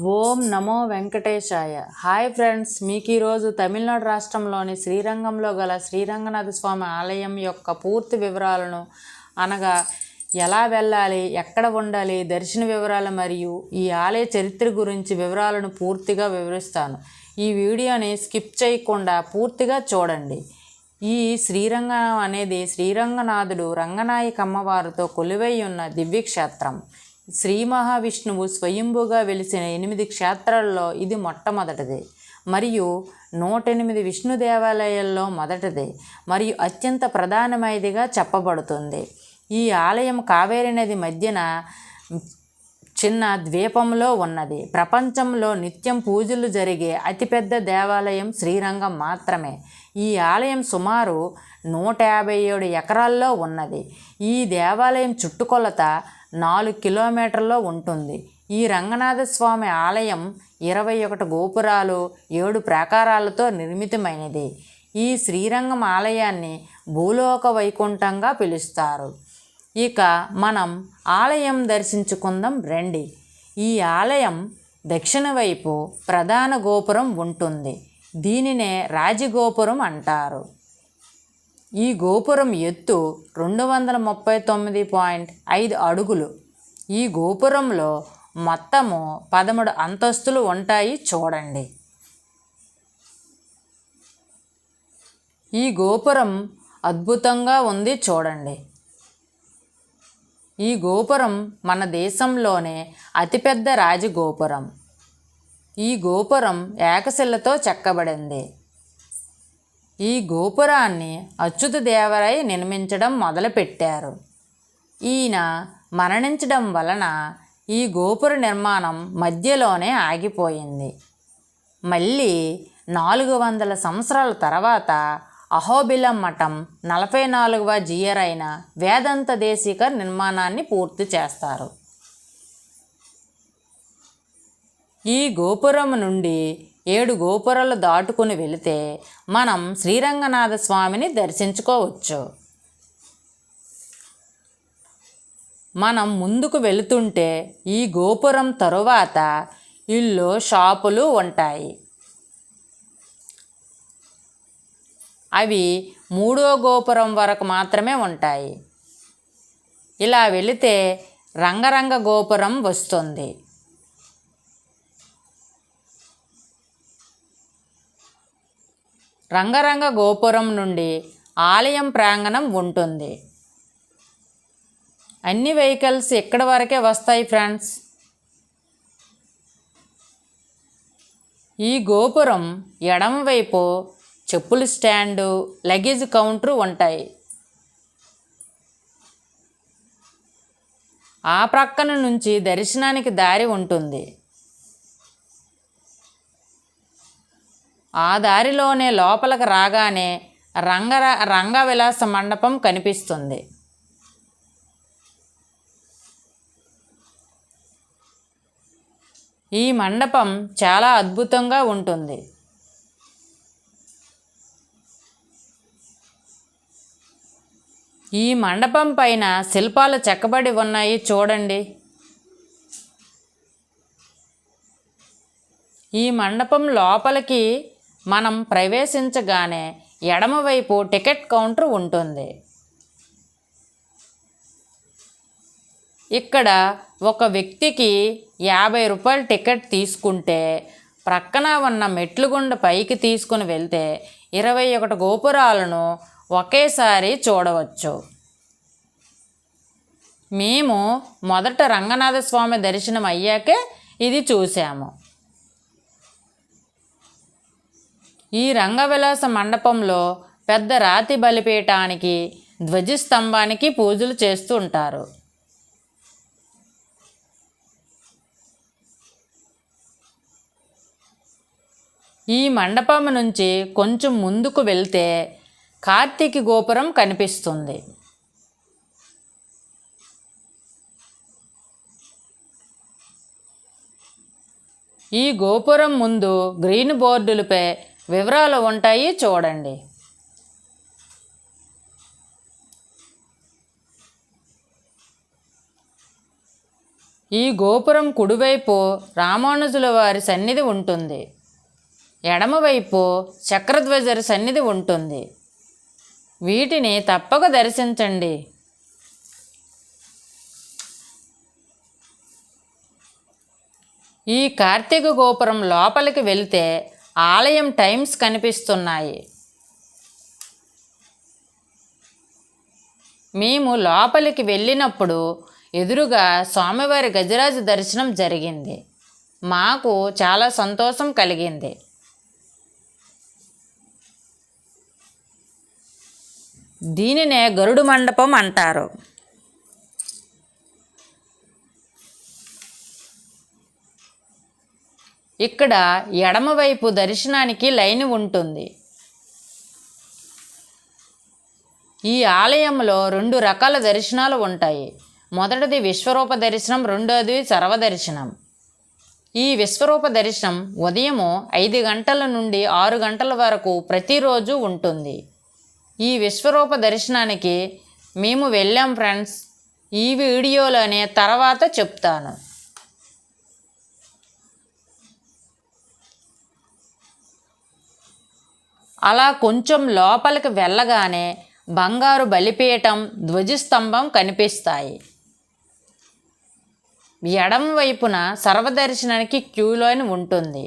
ఓం నమో వెంకటేశాయ. Hi friends, మీకు ఈరోజు తమిళనాడు రాష్ట్రంలోని శ్రీరంగంలో గల శ్రీరంగనాథ స్వామి ఆలయం యొక్క పూర్తి వివరాలను అనగా ఎలా వెళ్ళాలి, ఎక్కడ ఉండాలి, దర్శన వివరాలు మరియు ఈ ఆలయ చరిత్ర గురించి వివరాలను పూర్తిగా వివరిస్తాను. ఈ వీడియోని స్కిప్ చేయకుండా పూర్తిగా చూడండి. ఈ శ్రీరంగం అనేది శ్రీరంగనాథుడు రంగనాయక అమ్మవారితో కొలువై ఉన్న దివ్యక్షేత్రం. శ్రీ మహావిష్ణువు స్వయంభుగా వెలిసిన 8 క్షేత్రాల్లో ఇది మొట్టమొదటిది మరియు 108 విష్ణు దేవాలయాల్లో మొదటిది మరియు అత్యంత ప్రధానమైనదిగా చెప్పబడుతుంది. ఈ ఆలయం కావేరీ నది మధ్యన చిన్న ద్వీపంలో ఉన్నది. ప్రపంచంలో నిత్యం పూజలు జరిగే అతిపెద్ద దేవాలయం శ్రీరంగం మాత్రమే. ఈ ఆలయం సుమారు 157 ఎకరాల్లో ఉన్నది. ఈ దేవాలయం చుట్టుకొలత 4 కిలోమీటర్లో ఉంటుంది. ఈ రంగనాథ స్వామి ఆలయం 21 గోపురాలు 7 ప్రాకారాలతో నిర్మితమైనది. ఈ శ్రీరంగం ఆలయాన్ని భూలోక వైకుంఠంగా పిలుస్తారు. ఇక మనం ఆలయం దర్శించుకుందాం రండి. ఈ ఆలయం దక్షిణ వైపు ప్రధాన గోపురం ఉంటుంది. దీనినే రాజగోపురం అంటారు. ఈ గోపురం ఎత్తు 239.5 అడుగులు. ఈ గోపురంలో మొత్తము 13 అంతస్తులు ఉంటాయి చూడండి. ఈ గోపురం అద్భుతంగా ఉంది చూడండి. ఈ గోపురం మన దేశంలోనే అతిపెద్ద రాజగోపురం. ఈ గోపురం ఏకశిలతో చెక్కబడింది. ఈ గోపురాన్ని అచ్యుతదేవరాయ నిర్మించడం మొదలుపెట్టారు. ఈయన మరణించడం వలన ఈ గోపుర నిర్మాణం మధ్యలోనే ఆగిపోయింది. మళ్ళీ 400 సంవత్సరాల తర్వాత అహోబిలం మఠం 44వ జియర్ అయిన వేదాంత దేశికర్ నిర్మాణాన్ని పూర్తి చేస్తారు. ఈ గోపురం నుండి 7 గోపురాలు దాటుకుని వెళితే మనం శ్రీరంగనాథ స్వామిని దర్శించుకోవచ్చు. మనం ముందుకు వెళుతుంటే ఈ గోపురం తరువాత ఇల్లు షాపులు ఉంటాయి. అవి 3వ గోపురం వరకు మాత్రమే ఉంటాయి. ఇలా వెళితే రంగరంగ గోపురం వస్తుంది. రంగరంగ గోపురం నుండి ఆలయం ప్రాంగణం ఉంటుంది. అన్ని వెహికల్స్ ఎక్కడి వరకే వస్తాయి ఫ్రెండ్స్. ఈ గోపురం ఎడమవైపు చెప్పుల స్టాండు, లగేజ్ కౌంటర్ ఉంటాయి. ఆ ప్రక్కన నుంచి దర్శనానికి దారి ఉంటుంది. ఆ దారిలోనే లోపలికి రాగానే రంగవిలాస మండపం కనిపిస్తుంది. ఈ మండపం చాలా అద్భుతంగా ఉంటుంది. ఈ మండపం పైన శిల్పాలు చెక్కబడి ఉన్నాయి చూడండి. ఈ మండపం లోపలికి మనం ప్రవేశించగానే ఎడమవైపు టికెట్ కౌంటర్ ఉంటుంది. ఇక్కడ ఒక వ్యక్తికి 50 రూపాయల టికెట్ తీసుకుంటే ప్రక్కన ఉన్న మెట్లు గుండా పైకి తీసుకుని వెళ్తే 21 గోపురాలను ఒకేసారి చూడవచ్చు. మేము మొదట రంగనాథ స్వామి దర్శనం అయ్యాకే ఇది చూసాము. ఈ రంగవిలాస మండపంలో పెద్ద రాతి బలిపీఠానికి, ధ్వజస్తంభానికి పూజలు చేస్తూ ఉంటారు. ఈ మండపం నుంచి కొంచెం ముందుకు వెళ్తే కార్తీక గోపురం కనిపిస్తుంది. ఈ గోపురం ముందు గ్రీన్ బోర్డులపై వివరాలు ఉంటాయి చూడండి. ఈ గోపురం కుడివైపు రామానుజుల వారి సన్నిధి ఉంటుంది, ఎడమవైపు చక్రధ్వజరి సన్నిధి ఉంటుంది. వీటిని తప్పక దర్శించండి. ఈ కార్తీక గోపురం లోపలికి వెళితే ఆలయం టైమ్స్ కనిపిస్తున్నాయి. మేము లోపలికి వెళ్ళినప్పుడు ఎదురుగా స్వామివారి గజరాజు దర్శనం జరిగింది. మాకు చాలా సంతోషం కలిగింది. దీనినే గరుడు మండపం అంటారు. ఇక్కడ ఎడమవైపు దర్శనానికి లైన్ ఉంటుంది. ఈ ఆలయంలో 2 రకాల దర్శనాలు ఉంటాయి. మొదటిది విశ్వరూప దర్శనం, రెండోది సర్వదర్శనం. ఈ విశ్వరూప దర్శనం ఉదయం 5 గంటల నుండి 6 గంటల వరకు ప్రతిరోజు ఉంటుంది. ఈ విశ్వరూప దర్శనానికి మేము వెళ్ళాం ఫ్రెండ్స్. ఈ వీడియోలోనే తర్వాత చెప్తాను. అలా కొంచెం లోపలికి వెళ్ళగానే బంగారు బలిపీఠం, ధ్వజస్తంభం కనిపిస్తాయి. ఎడమ వైపున సర్వదర్శనానికి క్యూ లైన్ ఉంటుంది.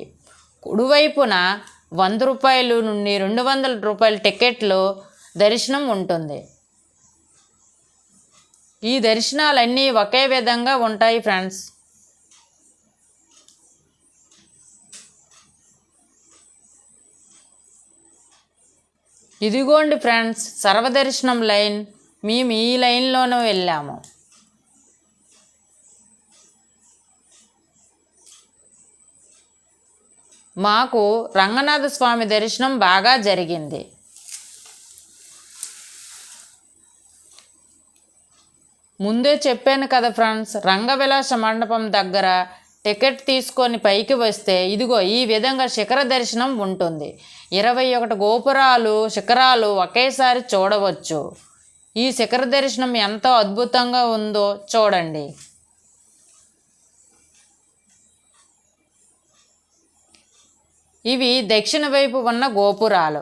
కుడివైపున 100 రూపాయలు నుండి 200 రూపాయల టికెట్లు దర్శనం ఉంటుంది. ఈ దర్శనాలన్నీ ఒకే విధంగా ఉంటాయి ఫ్రెండ్స్. ఇదిగోండి ఫ్రెండ్స్ సర్వదర్శనం లైన్. మేము ఈ లైన్లోనే వెళ్ళాము. మాకు రంగనాథ స్వామి దర్శనం బాగా జరిగింది. ముందే చెప్పాను కదా ఫ్రెండ్స్, రంగవిలాస మండపం దగ్గర టికెట్ తీసుకొని పైకి వస్తే ఇదిగో ఈ విధంగా శిఖర దర్శనం ఉంటుంది. 21 గోపురాలు, శిఖరాలు ఒకేసారి చూడవచ్చు. ఈ శిఖర దర్శనం ఎంతో అద్భుతంగా ఉందో చూడండి. ఇవి దక్షిణ వైపు ఉన్న గోపురాలు.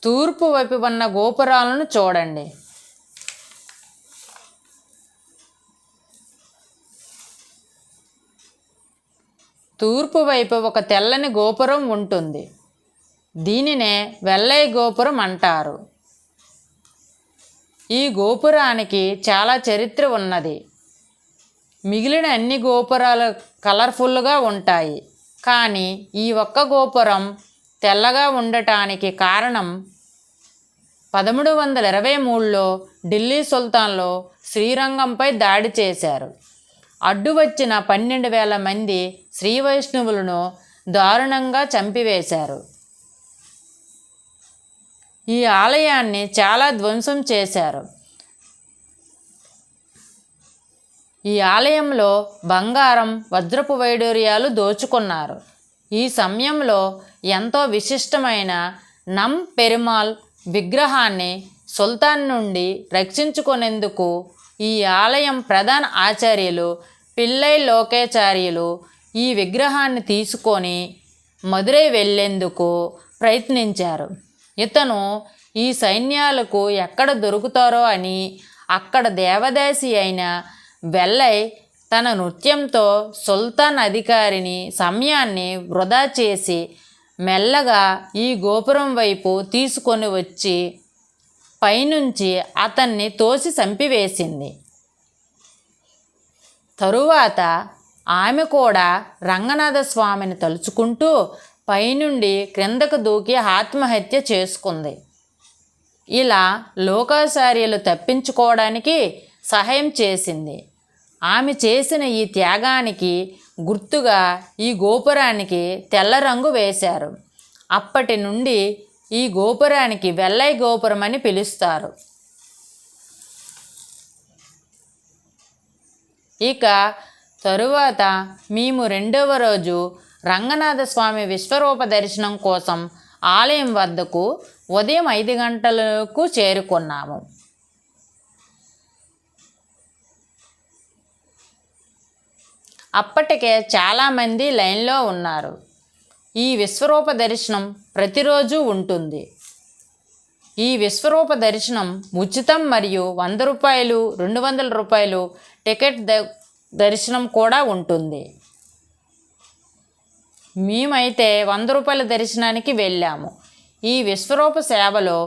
తూర్పు వైపు ఉన్న గోపురాలను చూడండి. తూర్పు వైపు ఒక తెల్లని గోపురం ఉంటుంది. దీనినే వెల్లై గోపురం అంటారు. ఈ గోపురానికి చాలా చరిత్ర ఉన్నది. మిగిలిన అన్ని గోపురాలు కలర్ఫుల్గా ఉంటాయి, కానీ ఈ ఒక్క గోపురం తెల్లగా ఉండటానికి కారణం 1323లో ఢిల్లీ సుల్తాన్లు శ్రీరంగంపై దాడి చేశారు. అడ్డు వచ్చిన 12,000 మంది శ్రీ వైష్ణవులను దారుణంగా చంపివేశారు. ఈ ఆలయాన్ని చాలా ధ్వంసం చేశారు. ఈ ఆలయంలో బంగారం, వజ్రపు వైడూర్యాలు దోచుకున్నారు. ఈ సమయంలో ఎంతో విశిష్టమైన నమ్ పెరుమాల్ విగ్రహాన్ని సుల్తాన్ నుండి రక్షించుకునేందుకు ఈ ఆలయం ప్రధాన ఆచార్యులు పిల్లై లోకాచార్యులు ఈ విగ్రహాన్ని తీసుకొని మదురై వెళ్ళేందుకు ప్రయత్నించారు. ఇతను ఈ సైన్యాలకు ఎక్కడ దొరుకుతారో అని అక్కడ దేవదాసి అయిన వెల్లై తన నృత్యంతో సుల్తాన్ అధికారిని సమయాన్ని వృధా చేసి మెల్లగా ఈ గోపురం వైపు తీసుకొని వచ్చి పైనుంచి అతన్ని తోసి చంపివేసింది. తరువాత ఆమె కూడా రంగనాథ స్వామిని తలుచుకుంటూ పైనుండి క్రిందకు దూకి ఆత్మహత్య చేసుకుంది. ఇలా లోకాచార్యులు తప్పించుకోవడానికి సహాయం చేసింది. ఆమె చేసిన ఈ త్యాగానికి గుర్తుగా ఈ గోపురానికి తెల్ల రంగు వేశారు. అప్పటి నుండి ఈ గోపురానికి వెల్లై గోపురం అని పిలుస్తారు. ఇక తరువాత మేము 2వ రోజు రంగనాథ స్వామి విశ్వరూప దర్శనం కోసం ఆలయం వద్దకు ఉదయం 5 గంటలకు చేరుకున్నాము. అప్పటికే చాలామంది లైన్లో ఉన్నారు. ఈ విశ్వరూప దర్శనం ప్రతిరోజు ఉంటుంది. ఈ విశ్వరూప దర్శనం ఉచితం మరియు 100 రూపాయలు, 200 రూపాయలు టికెట్ దర్శనం కూడా ఉంటుంది. మేమైతే 100 రూపాయల దర్శనానికి వెళ్ళాము. ఈ విశ్వరూప సేవలో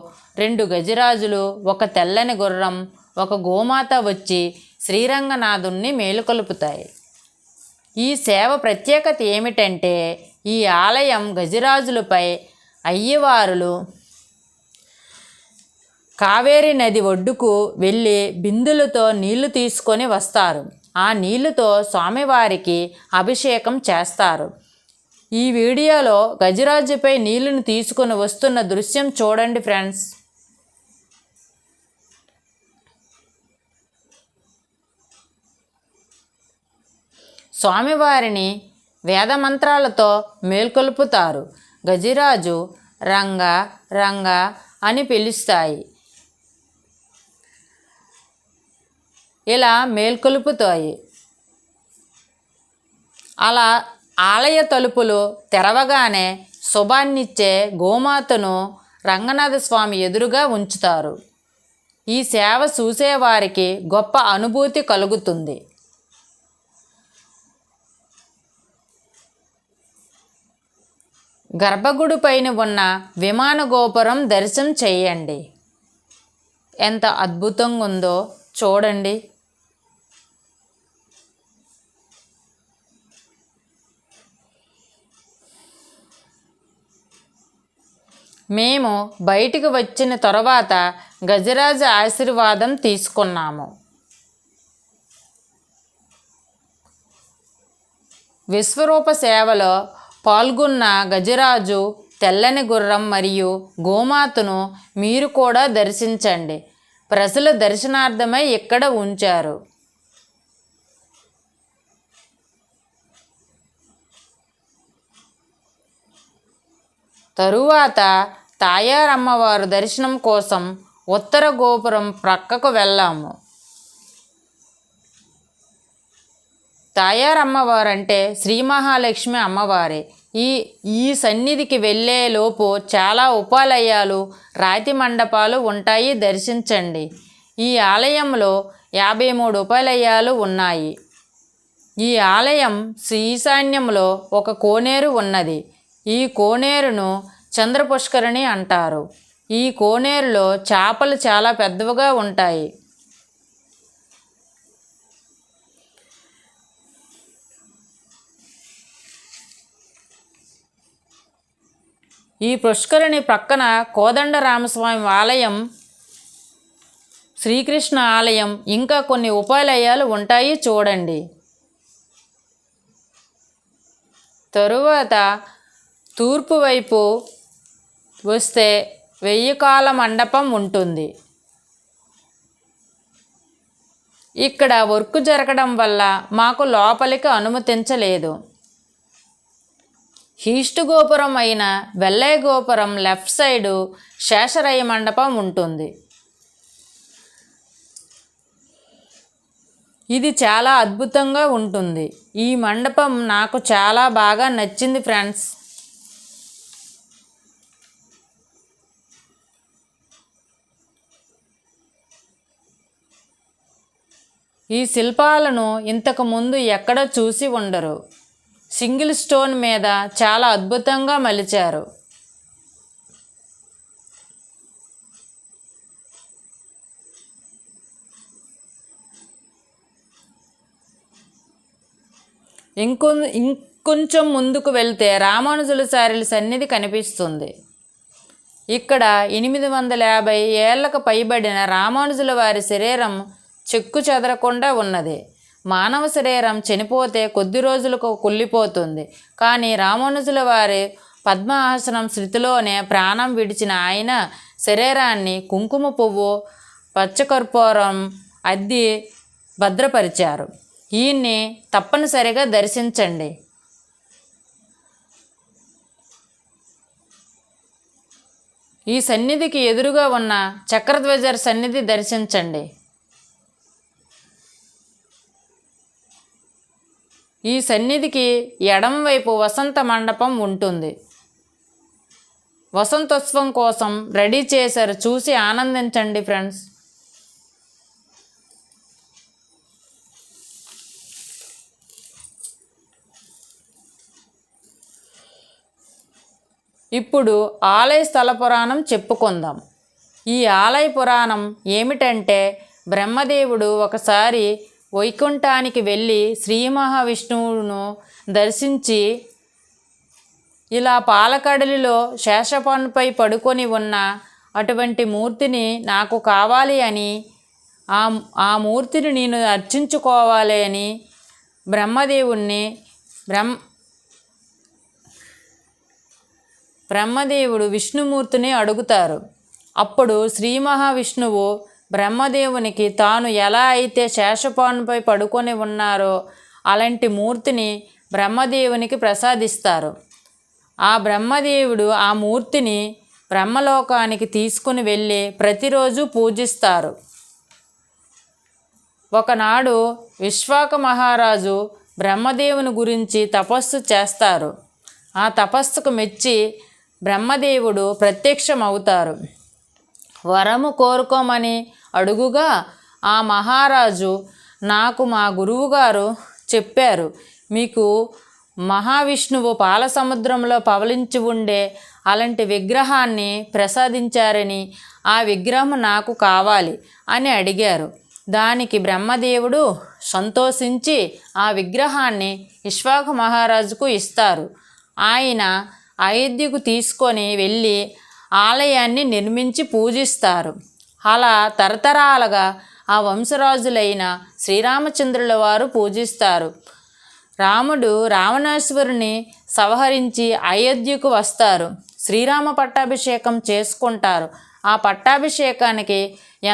2 గజరాజులు, ఒక తెల్లని గుర్రం, ఒక గోమాత వచ్చి శ్రీరంగనాథుణ్ణి మేలుకొలుపుతాయి. ఈ సేవ ప్రత్యేకత ఏమిటంటే ఈ ఆలయం గజరాజులపై అయ్యవారులు కావేరీ నది ఒడ్డుకు వెళ్ళి బిందులతో నీళ్లు తీసుకొని వస్తారు. ఆ నీళ్లతో స్వామివారికి అభిషేకం చేస్తారు. ఈ వీడియోలో గజరాజుపై నీళ్లను తీసుకొని వస్తున్న దృశ్యం చూడండి ఫ్రెండ్స్. స్వామివారిని వేదమంత్రాలతో మేల్కొల్పుతారు. గజరాజు రంగ రంగ అని పిలుస్తాయి. ఇలా మేల్కొలుపుతాయి. అలా ఆలయ తలుపులు తెరవగానే శుభాన్నిచ్చే గోమాతను రంగనాథ స్వామి ఎదురుగా ఉంచుతారు. ఈ సేవ చూసేవారికి గొప్ప అనుభూతి కలుగుతుంది. గర్భగుడి పైన ఉన్న విమాన గోపురం దర్శనం చేయండి. ఎంత అద్భుతంగా ఉందో చూడండి. మేము బయటికి వచ్చిన తర్వాత గజరాజ ఆశీర్వాదం తీసుకున్నాము. విశ్వరూప సేవలో పాల్గొన్న గజరాజు, తెల్లని గుర్రం మరియు గోమాతను మీరు కూడా దర్శించండి. ప్రజల దర్శనార్థమై ఇక్కడ ఉంచారు. తరువాత తాయారమ్మవారు దర్శనం కోసం ఉత్తర గోపురం ప్రక్కకు వెళ్ళాము. తాయారమ్మవారు అంటే శ్రీ మహాలక్ష్మి అమ్మవారే. ఈ సన్నిధికి వెళ్ళే లోపు చాలా ఉపాలయాలు, రాతి మండపాలు ఉంటాయి, దర్శించండి. ఈ ఆలయంలో 53 ఉపాలయాలు ఉన్నాయి. ఈ ఆలయం ఈశాన్యంలో ఒక కోనేరు ఉన్నది. ఈ కోనేరును చంద్రపుష్కరిణి అంటారు. ఈ కోనేరులో చేపలు చాలా పెద్దవిగా ఉంటాయి. ఈ పుష్కరిణి ప్రక్కన కోదండరామస్వామి ఆలయం, శ్రీకృష్ణ ఆలయం, ఇంకా కొన్ని ఉపాలయాలు ఉంటాయి చూడండి. తరువాత తూర్పు వైపు వస్తే 1000 కాల మండపం ఉంటుంది. ఇక్కడ వర్క్ జరగడం వల్ల మాకు లోపలికి అనుమతించలేదు. ఈస్ట్ గోపురం అయిన వెల్లయ్య గోపురం లెఫ్ట్ సైడు శేషరయ్య మండపం ఉంటుంది. ఇది చాలా అద్భుతంగా ఉంటుంది. ఈ మండపం నాకు చాలా బాగా నచ్చింది ఫ్రెండ్స్. ఈ శిల్పాలను ఇంతకు ముందు ఎక్కడ చూసి ఉండరు. సింగిల్ స్టోన్ మీద చాలా అద్భుతంగా మలిచారు. ఇంకొంచెం ముందుకు వెళ్తే రామానుజులాచార్యుల సన్నిధి కనిపిస్తుంది. ఇక్కడ 850 ఏళ్లకు పైబడిన రామానుజుల వారి శరీరం చెక్కు చెదరకుండా ఉన్నది. మానవ శరీరం చనిపోతే కొద్ది రోజులకు కుళ్ళిపోతుంది. కానీ రామానుజుల వారి పద్మాసనం స్థితిలోనే ప్రాణం విడిచిన ఆయన శరీరాన్ని కుంకుమ పువ్వు, పచ్చకర్పూరం అద్ది భద్రపరిచారు. ఈయన్ని తప్పనిసరిగా దర్శించండి. ఈ సన్నిధికి ఎదురుగా ఉన్న చక్రధ్వజర్ సన్నిధి దర్శించండి. ఈ సన్నిధికి ఎడంవైపు వసంత మండపం ఉంటుంది. వసంతోత్సవం కోసం రెడీ చేశారు, చూసి ఆనందించండి ఫ్రెండ్స్. ఇప్పుడు ఆలయ స్థల పురాణం చెప్పుకుందాం. ఈ ఆలయ పురాణం ఏమిటంటే, బ్రహ్మదేవుడు ఒకసారి వైకుంఠానికి వెళ్ళి శ్రీ మహావిష్ణువును దర్శించి, ఇలా పాలకడలిలో శేషపానుపై పడుకొని ఉన్న అటువంటి మూర్తిని నాకు కావాలి అని, ఆ మూర్తిని నేను అర్చించుకోవాలి అని బ్రహ్మదేవుడు విష్ణుమూర్తిని అడుగుతారు. అప్పుడు శ్రీ మహావిష్ణువు బ్రహ్మదేవునికి తాను ఎలా అయితే శేషపానుపై పడుకొని ఉన్నారో అలాంటి మూర్తిని బ్రహ్మదేవునికి ప్రసాదిస్తారు. ఆ బ్రహ్మదేవుడు ఆ మూర్తిని బ్రహ్మలోకానికి తీసుకుని వెళ్ళి ప్రతిరోజు పూజిస్తారు. ఒకనాడు విశ్వాక మహారాజు బ్రహ్మదేవుని గురించి తపస్సు చేస్తారు. ఆ తపస్సుకు మెచ్చి బ్రహ్మదేవుడు ప్రత్యక్షమవుతారు. వరము కోరుకోమని అడుగుగా ఆ మహారాజు, నాకు మా గురువుగారు చెప్పారు, మీకు మహావిష్ణువు పాలసముద్రంలో పవలించి ఉండే అలాంటి విగ్రహాన్ని ప్రసాదించారని, ఆ విగ్రహం నాకు కావాలి అని అడిగారు. దానికి బ్రహ్మదేవుడు సంతోషించి ఆ విగ్రహాన్ని విశ్వాక మహారాజుకు ఇస్తారు. ఆయన అయోధ్యకు తీసుకొని వెళ్ళి ఆలయాన్ని నిర్మించి పూజిస్తారు. అలా తరతరాలుగా ఆ వంశరాజులైన శ్రీరామచంద్రుల వారు పూజిస్తారు. రాముడు రావణాసురుని సంహరించి అయోధ్యకు వస్తారు. శ్రీరామ పట్టాభిషేకం చేసుకుంటారు. ఆ పట్టాభిషేకానికి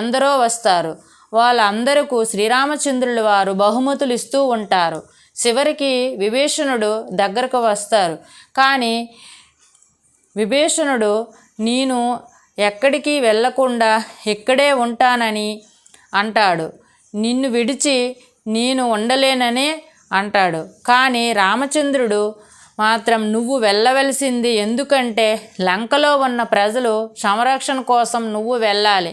ఎందరో వస్తారు. వాళ్ళందరికీ శ్రీరామచంద్రుల వారు బహుమతులు ఇస్తూ ఉంటారు. చివరికి విభీషణుడు దగ్గరకు వస్తారు. కానీ విభీషణుడు, నేను ఎక్కడికి వెళ్ళకుండా ఇక్కడే ఉంటానని అంటాడు. నిన్ను విడిచి నేను ఉండలేననే అంటాడు. కానీ రామచంద్రుడు మాత్రం, నువ్వు వెళ్ళవలసింది, ఎందుకంటే లంకలో ఉన్న ప్రజలు సంరక్షణ కోసం నువ్వు వెళ్ళాలి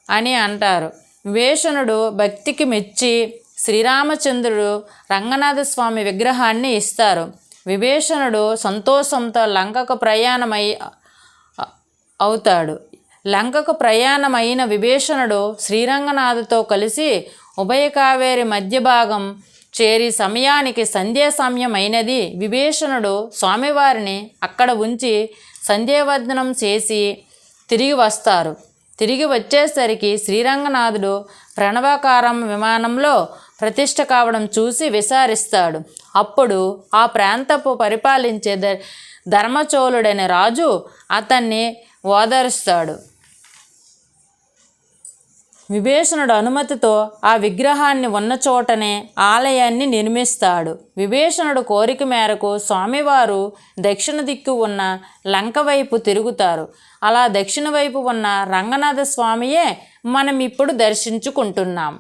అని అంటారు. విభీషణుడు భక్తికి మెచ్చి శ్రీరామచంద్రుడు రంగనాథస్వామి విగ్రహాన్ని ఇస్తారు. విభీషణుడు సంతోషంతో లంకకు అవుతాడు. లంకకు ప్రయాణమైన విభీషణుడు శ్రీరంగనాథుతో కలిసి ఉభయ కావేరి మధ్య భాగం చేరి సమయానికి సంధ్యా సమయం అయినది. విభీషణుడు స్వామివారిని అక్కడ ఉంచి సంధ్యావందనం చేసి తిరిగి వస్తారు. తిరిగి వచ్చేసరికి శ్రీరంగనాథుడు ప్రణవాకారం విమానంలో ప్రతిష్ఠ కావడం చూసి విచారిస్తాడు. అప్పుడు ఆ ప్రాంతపు పరిపాలించే ధర్మచోళుడనే రాజు అతన్ని ఓదారుస్తాడు. విభీషణుడు అనుమతితో ఆ విగ్రహాన్ని ఉన్న చోటనే ఆలయాన్ని నిర్మిస్తాడు. విభీషణుడు కోరిక మేరకు స్వామివారు దక్షిణ దిక్కు ఉన్న లంక వైపు తిరుగుతారు. అలా దక్షిణ వైపు ఉన్న రంగనాథ స్వామియే మనం ఇప్పుడు దర్శించుకుంటున్నాం.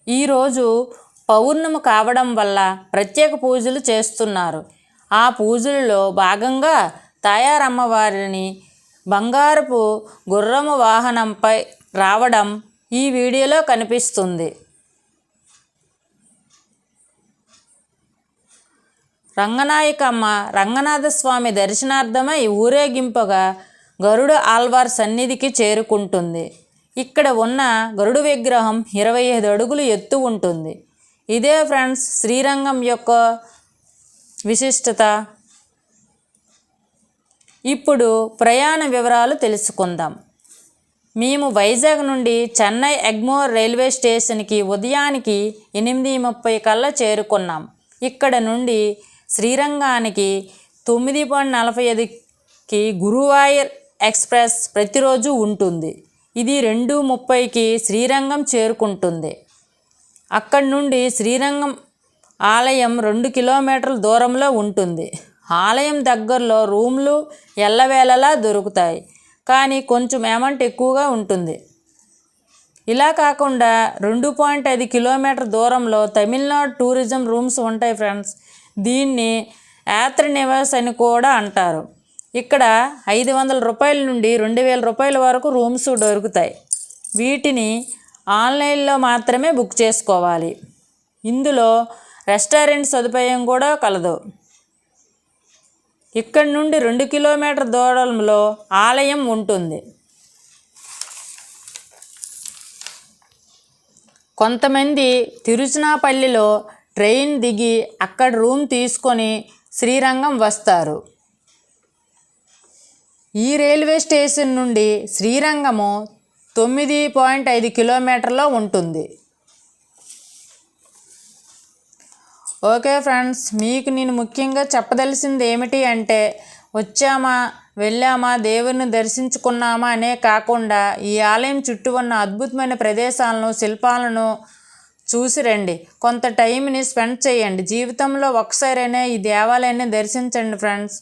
ఈరోజు పౌర్ణమి కావడం వల్ల ప్రత్యేక పూజలు చేస్తున్నారు. ఆ పూజలలో భాగంగా తాయారమ్మవారిని బంగారపు గుర్రము వాహనంపై రావడం ఈ వీడియోలో కనిపిస్తుంది. రంగనాయకమ్మ రంగనాథస్వామి దర్శనార్థమై ఊరేగింపుగా గరుడ ఆల్వార్ సన్నిధికి చేరుకుంటుంది. ఇక్కడ ఉన్న గరుడు విగ్రహం 25 అడుగులు ఎత్తు ఉంటుంది. ఇదే ఫ్రెండ్స్ శ్రీరంగం యొక్క విశిష్టత. ఇప్పుడు ప్రయాణ వివరాలు తెలుసుకుందాం. మేము వైజాగ్ నుండి చెన్నై ఎగ్మోర్ రైల్వే స్టేషన్కి ఉదయానికి 8:30 కల్లా చేరుకున్నాం. ఇక్కడ నుండి శ్రీరంగానికి 9:45కి గురువాయూర్ ఎక్స్ప్రెస్ ప్రతిరోజు ఉంటుంది. ఇది 2:30కి శ్రీరంగం చేరుకుంటుంది. అక్కడి నుండి శ్రీరంగం ఆలయం 2 కిలోమీటర్ల దూరంలో ఉంటుంది. ఆలయం దగ్గరలో రూమ్లు ఎల్లవేళలా దొరుకుతాయి, కానీ కొంచెం అమౌంట్ ఎక్కువగా ఉంటుంది. ఇలా కాకుండా 2.5 కిలోమీటర్ దూరంలో తమిళనాడు టూరిజం రూమ్స్ ఉంటాయి ఫ్రెండ్స్. దీన్ని యాత్ర నివాస్ అని కూడా అంటారు. ఇక్కడ 500 రూపాయల నుండి 2000 రూపాయల వరకు రూమ్స్ దొరుకుతాయి. వీటిని ఆన్లైన్లో మాత్రమే బుక్ చేసుకోవాలి. ఇందులో రెస్టారెంట్ సదుపాయం కూడా కలదు. ఇక్కడ నుండి 2 కిలోమీటర్ దూరంలో ఆలయం ఉంటుంది. కొంతమంది తిరుచునాపల్లిలో ట్రైన్ దిగి అక్కడ రూమ్ తీసుకొని శ్రీరంగం వస్తారు. ఈ రైల్వే స్టేషన్ నుండి శ్రీరంగము 9.5 కిలోమీటర్లో ఉంటుంది. ఓకే ఫ్రెండ్స్, మీకు నేను ముఖ్యంగా చెప్పదలసింది ఏమిటి అంటే, వచ్చామా వెళ్ళామా దేవుని దర్శించుకున్నామా అనే కాకుండా ఈ ఆలయం చుట్టూ ఉన్న అద్భుతమైన ప్రదేశాలను, శిల్పాలను చూసి రండి. కొంత టైంని స్పెండ్ చేయండి. జీవితంలో ఒకసారైనా ఈ దేవాలయాన్ని దర్శించండి ఫ్రెండ్స్.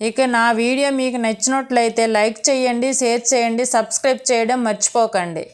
ఇక నా వీడియో మీకు నచ్చినట్లయితే లైక్ చేయండి, షేర్ చేయండి, సబ్స్క్రైబ్ చేయడం మర్చిపోకండి.